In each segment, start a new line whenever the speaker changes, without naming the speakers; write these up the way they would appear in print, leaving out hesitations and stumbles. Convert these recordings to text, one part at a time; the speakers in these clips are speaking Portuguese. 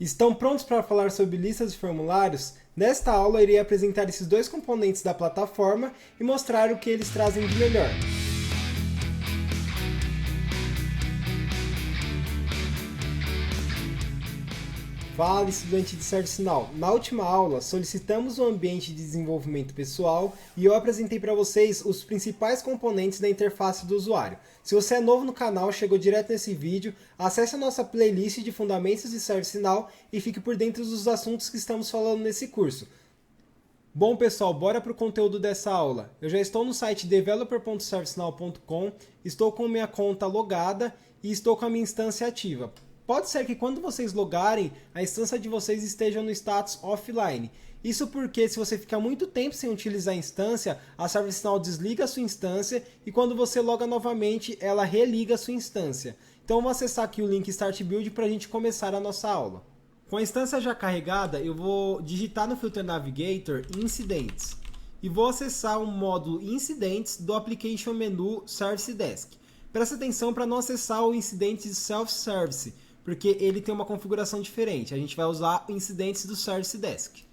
Estão prontos para falar sobre listas de formulários? Nesta aula, irei apresentar esses dois componentes da plataforma e mostrar o que eles trazem de melhor. Fala, estudante de ServiceNow! Na última aula, solicitamos um ambiente de desenvolvimento pessoal e eu apresentei para vocês os principais componentes da interface do usuário. Se você é novo no canal, chegou direto nesse vídeo, acesse a nossa playlist de Fundamentos de ServiceNow e fique por dentro dos assuntos que estamos falando nesse curso. Bom pessoal, bora para o conteúdo dessa aula. Eu já estou no site developer.servicenow.com, estou com minha conta logada e estou com a minha instância ativa. Pode ser que quando vocês logarem, a instância de vocês esteja no status offline. Isso porque se você ficar muito tempo sem utilizar a instância, a ServiceNow desliga a sua instância e quando você loga novamente, ela religa a sua instância. Então vou acessar aqui o link Start Build para a gente começar a nossa aula. Com a instância já carregada, eu vou digitar no Filter Navigator Incidents e vou acessar o módulo Incidentes do Application Menu Service Desk. Presta atenção para não acessar o Incidentes Self-Service, porque ele tem uma configuração diferente. A gente vai usar incidentes do Service Desk.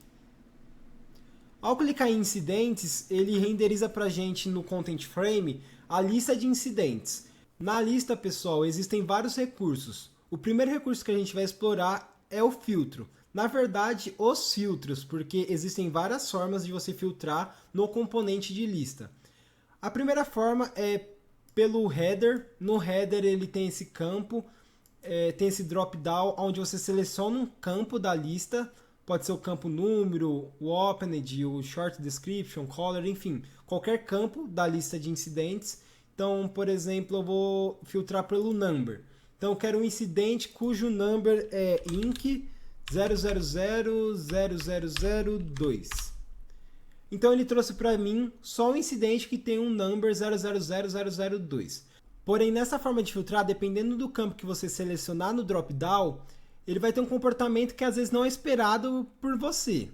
Ao clicar em incidentes, ele renderiza para a gente no Content Frame a lista de incidentes. Na lista, pessoal, existem vários recursos. O primeiro recurso que a gente vai explorar é o filtro. Na verdade, os filtros, porque existem várias formas de você filtrar no componente de lista. A primeira forma é pelo header. No header ele tem esse campo, tem esse drop-down onde você seleciona um campo da lista, pode ser o campo número, o opened, o short description, color, enfim, qualquer campo da lista de incidentes. Então, por exemplo, eu vou filtrar pelo number. Então, eu quero um incidente cujo number é inc 0000002. Então, ele trouxe para mim só um incidente que tem um number 000002. Porém, nessa forma de filtrar, dependendo do campo que você selecionar no drop-down, ele vai ter um comportamento que às vezes não é esperado por você.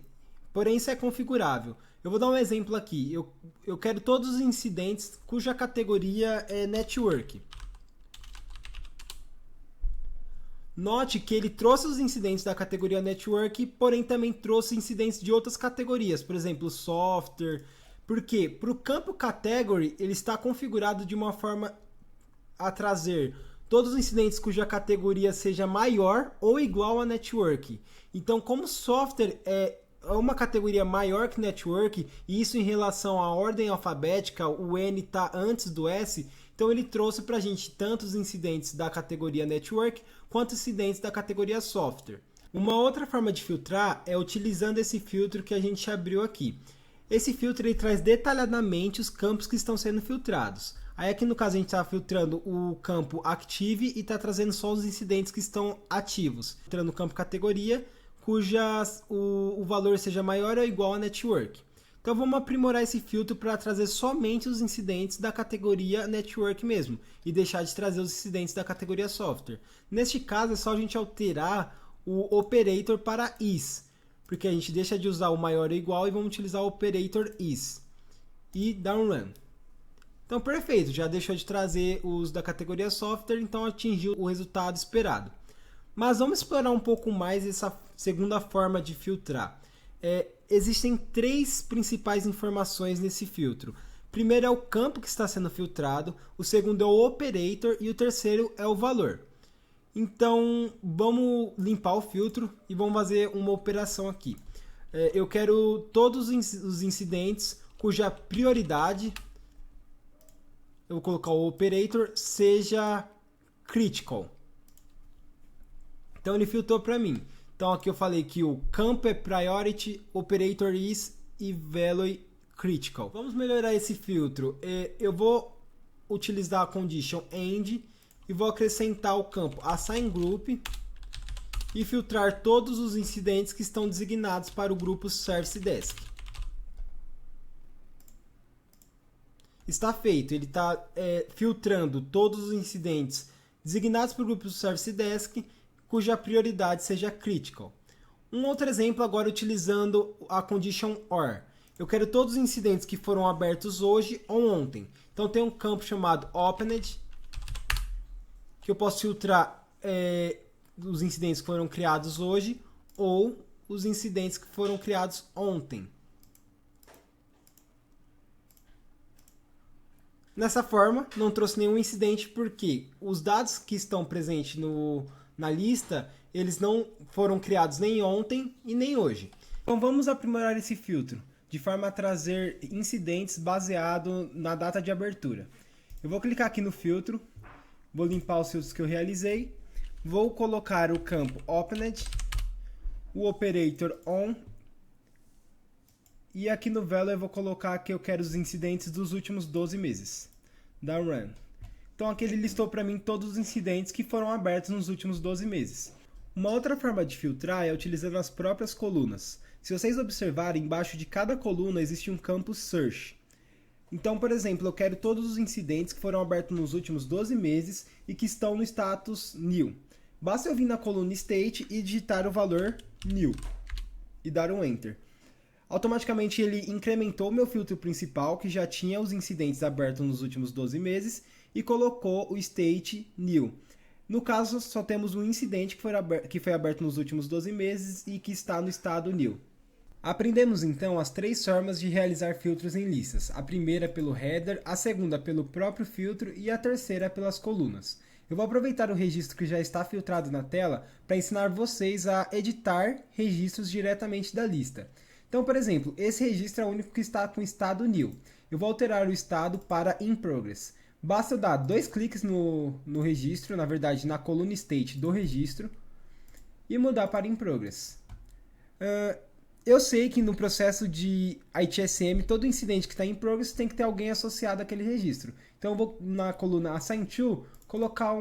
Porém, isso é configurável. Eu vou dar um exemplo aqui. Eu quero todos os incidentes cuja categoria é Network. Note que ele trouxe os incidentes da categoria Network, porém também trouxe incidentes de outras categorias, por exemplo, Software. Por quê? Para o campo Category, ele está configurado de uma forma a trazer todos os incidentes cuja categoria seja maior ou igual a Network. Então, como software é uma categoria maior que Network, e isso em relação à ordem alfabética, o N está antes do S, então ele trouxe para a gente tanto os incidentes da categoria Network, quanto incidentes da categoria Software. Uma outra forma de filtrar é utilizando esse filtro que a gente abriu aqui. Esse filtro ele traz detalhadamente os campos que estão sendo filtrados. Aí aqui no caso a gente está filtrando o campo Active e está trazendo só os incidentes que estão ativos. Filtrando o campo Categoria, o valor seja maior ou igual a Network. Então vamos aprimorar esse filtro para trazer somente os incidentes da categoria Network mesmo. E deixar de trazer os incidentes da categoria Software. Neste caso é só a gente alterar o operator para is. Porque a gente deixa de usar o maior ou igual e vamos utilizar o operator is. E dar um run. Então, perfeito, já deixou de trazer os da categoria software, então atingiu o resultado esperado. Mas vamos explorar um pouco mais essa segunda forma de filtrar. Existem três principais informações nesse filtro. Primeiro é o campo que está sendo filtrado, o segundo é o operator e o terceiro é o valor. Então, vamos limpar o filtro e vamos fazer uma operação aqui. Eu quero todos os incidentes cuja prioridade, eu vou colocar o operator, seja critical. Então ele filtrou para mim. Então aqui eu falei que o campo é priority, operator is e value critical. Vamos melhorar esse filtro. Eu vou utilizar a condition end e vou acrescentar o campo assign group e filtrar todos os incidentes que estão designados para o grupo Service Desk. Está feito, ele está filtrando todos os incidentes designados para o grupo Service Desk, cuja prioridade seja critical. Um outro exemplo agora utilizando a condition OR. Eu quero todos os incidentes que foram abertos hoje ou ontem. Então tem um campo chamado opened, que eu posso filtrar os incidentes que foram criados hoje ou os incidentes que foram criados ontem. Nessa forma, não trouxe nenhum incidente porque os dados que estão presentes na lista, eles não foram criados nem ontem e nem hoje. Então vamos aprimorar esse filtro, de forma a trazer incidentes baseado na data de abertura. Eu vou clicar aqui no filtro, vou limpar os filtros que eu realizei, vou colocar o campo Opened, o operator On, e aqui no Value eu vou colocar que eu quero os incidentes dos últimos 12 meses. Dá Run. Então aqui ele listou para mim todos os incidentes que foram abertos nos últimos 12 meses. Uma outra forma de filtrar é utilizando as próprias colunas. Se vocês observarem, embaixo de cada coluna existe um campo Search. Então, por exemplo, eu quero todos os incidentes que foram abertos nos últimos 12 meses e que estão no status New. Basta eu vir na coluna State e digitar o valor New e dar um Enter. Automaticamente ele incrementou o meu filtro principal, que já tinha os incidentes abertos nos últimos 12 meses, e colocou o State New. No caso, só temos um incidente que foi aberto nos últimos 12 meses e que está no estado New. Aprendemos então as 3 formas de realizar filtros em listas. A primeira pelo header, a segunda pelo próprio filtro e a terceira pelas colunas. Eu vou aproveitar o registro que já está filtrado na tela para ensinar vocês a editar registros diretamente da lista. Então, por exemplo, esse registro é o único que está com estado New. Eu vou alterar o estado para In Progress. Basta eu dar 2 cliques no registro, na verdade na coluna State do registro, e mudar para In Progress. Eu sei que no processo de ITSM, todo incidente que está em Progress tem que ter alguém associado àquele registro. Então eu vou na coluna Assign To colocar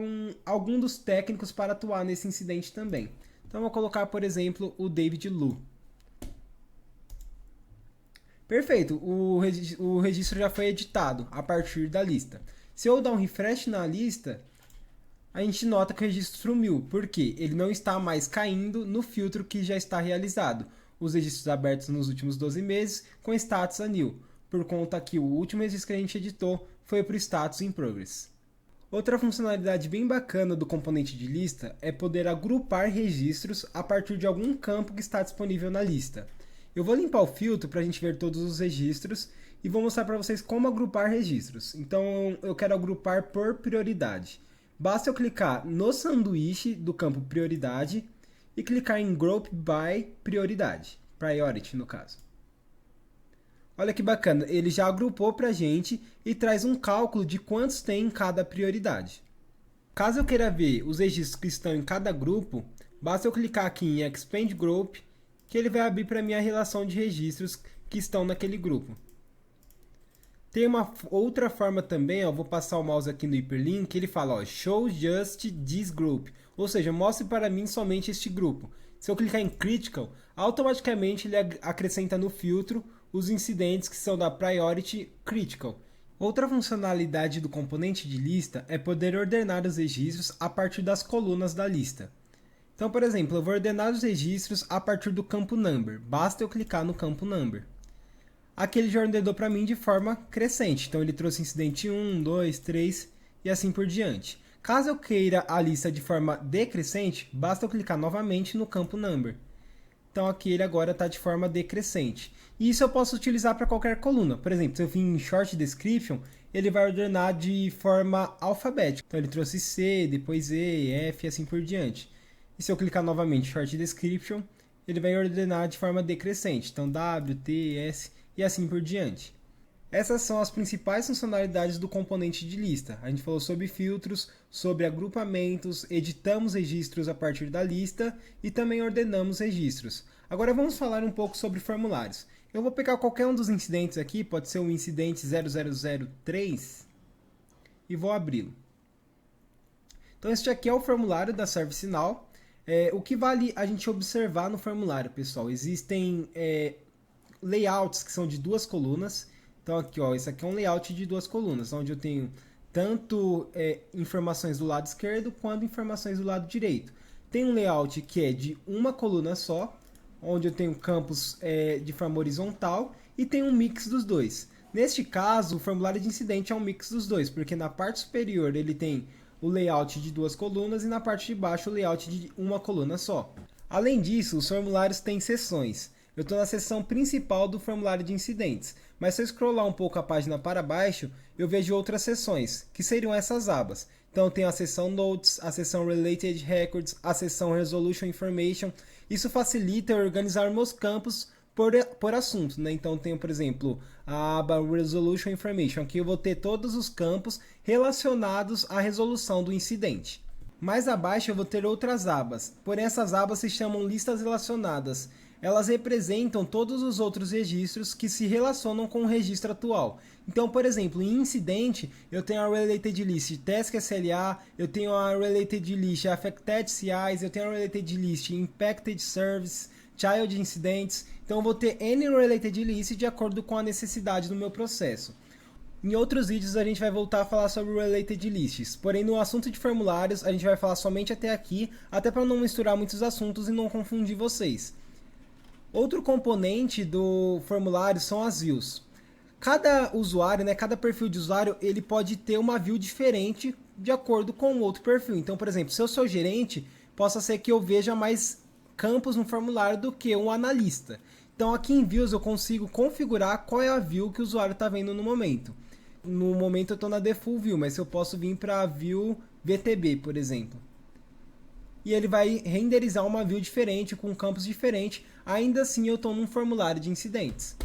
algum dos técnicos para atuar nesse incidente também. Então eu vou colocar, por exemplo, o David Lu. Perfeito, o registro já foi editado a partir da lista. Se eu dar um refresh na lista, a gente nota que o registro sumiu, porque ele não está mais caindo no filtro que já está realizado. Os registros abertos nos últimos 12 meses com status a New, por conta que o último registro que a gente editou foi para o status in Progress. Outra funcionalidade bem bacana do componente de lista é poder agrupar registros a partir de algum campo que está disponível na lista. Eu vou limpar o filtro para a gente ver todos os registros e vou mostrar para vocês como agrupar registros. Então eu quero agrupar por prioridade. Basta eu clicar no sanduíche do campo prioridade e clicar em Group by prioridade, priority no caso. Olha que bacana, ele já agrupou para a gente e traz um cálculo de quantos tem em cada prioridade. Caso eu queira ver os registros que estão em cada grupo, basta eu clicar aqui em Expand Group, que ele vai abrir para mim a relação de registros que estão naquele grupo. Tem uma outra forma também, vou passar o mouse aqui no hiperlink, que ele fala, Show Just This Group, ou seja, mostre para mim somente este grupo. Se eu clicar em Critical, automaticamente ele acrescenta no filtro os incidentes que são da Priority Critical. Outra funcionalidade do componente de lista é poder ordenar os registros a partir das colunas da lista. Então, por exemplo, eu vou ordenar os registros a partir do campo Number. Basta eu clicar no campo Number. Aqui ele já ordenou para mim de forma crescente. Então, ele trouxe incidente 1, 2, 3 e assim por diante. Caso eu queira a lista de forma decrescente, basta eu clicar novamente no campo Number. Então, aqui ele agora está de forma decrescente. E isso eu posso utilizar para qualquer coluna. Por exemplo, se eu vim em Short Description, ele vai ordenar de forma alfabética. Então, ele trouxe C, depois E, F e assim por diante. E se eu clicar novamente em Short Description, ele vai ordenar de forma decrescente. Então, W, T, S e assim por diante. Essas são as principais funcionalidades do componente de lista. A gente falou sobre filtros, sobre agrupamentos, editamos registros a partir da lista e também ordenamos registros. Agora vamos falar um pouco sobre formulários. Eu vou pegar qualquer um dos incidentes aqui, pode ser o incidente 0003, e vou abri-lo. Então este aqui é o formulário da ServiceNow. O que vale a gente observar no formulário, pessoal? Existem layouts que são de 2 colunas. Então aqui, esse aqui é um layout de 2 colunas, onde eu tenho tanto informações do lado esquerdo quanto informações do lado direito. Tem um layout que é de uma coluna só, onde eu tenho campos de forma horizontal e tem um mix dos dois. Neste caso, o formulário de incidente é um mix dos dois, porque na parte superior ele tem o layout de 2 colunas e na parte de baixo o layout de uma coluna só. Além disso, os formulários têm seções. Eu estou na seção principal do formulário de incidentes, mas se eu scrollar um pouco a página para baixo, eu vejo outras seções, que seriam essas abas. Então eu tenho a seção Notes, a seção Related Records, a seção Resolution Information. Isso facilita eu organizar meus campos por assunto, né? Então tenho, por exemplo, a aba Resolution Information, aqui eu vou ter todos os campos relacionados à resolução do incidente. Mais abaixo eu vou ter outras abas, porém essas abas se chamam listas relacionadas. Elas representam todos os outros registros que se relacionam com o registro atual. Então, por exemplo, em incidente, eu tenho a Related List Task SLA, eu tenho a Related List Affected CIs, eu tenho a Related List Impacted Service, Child Incidents. Então, eu vou ter N Related List de acordo com a necessidade do meu processo. Em outros vídeos a gente vai voltar a falar sobre Related Lists, porém no assunto de formulários a gente vai falar somente até aqui, até para não misturar muitos assuntos e não confundir vocês. Outro componente do formulário são as views. Cada usuário, cada perfil de usuário, ele pode ter uma view diferente de acordo com o outro perfil. Então, por exemplo, se eu sou gerente, possa ser que eu veja mais campos no formulário do que um analista. Então, aqui em views eu consigo configurar qual é a view que o usuário está vendo no momento. No momento eu estou na Default View, mas eu posso vir para a View VTB, por exemplo. E ele vai renderizar uma view diferente, com campos diferentes, ainda assim eu estou num formulário de incidentes.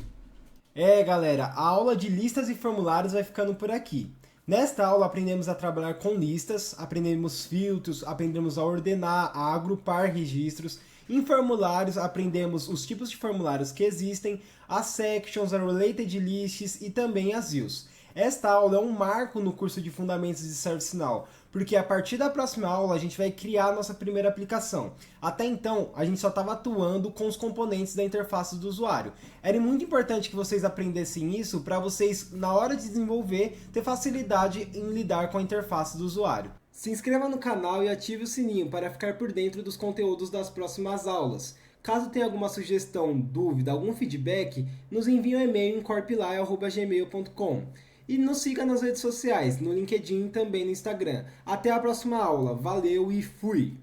Galera, a aula de listas e formulários vai ficando por aqui. Nesta aula aprendemos a trabalhar com listas, aprendemos filtros, aprendemos a ordenar, a agrupar registros. Em formulários aprendemos os tipos de formulários que existem, as sections, as related lists e também as views. Esta aula é um marco no curso de Fundamentos de ServiceNow, porque a partir da próxima aula a gente vai criar a nossa primeira aplicação. Até então, a gente só estava atuando com os componentes da interface do usuário. Era muito importante que vocês aprendessem isso para vocês, na hora de desenvolver, ter facilidade em lidar com a interface do usuário. Se inscreva no canal e ative o sininho para ficar por dentro dos conteúdos das próximas aulas. Caso tenha alguma sugestão, dúvida, algum feedback, nos envie um e-mail em corpilai@gmail.com. E nos siga nas redes sociais, no LinkedIn e também no Instagram. Até a próxima aula. Valeu e fui!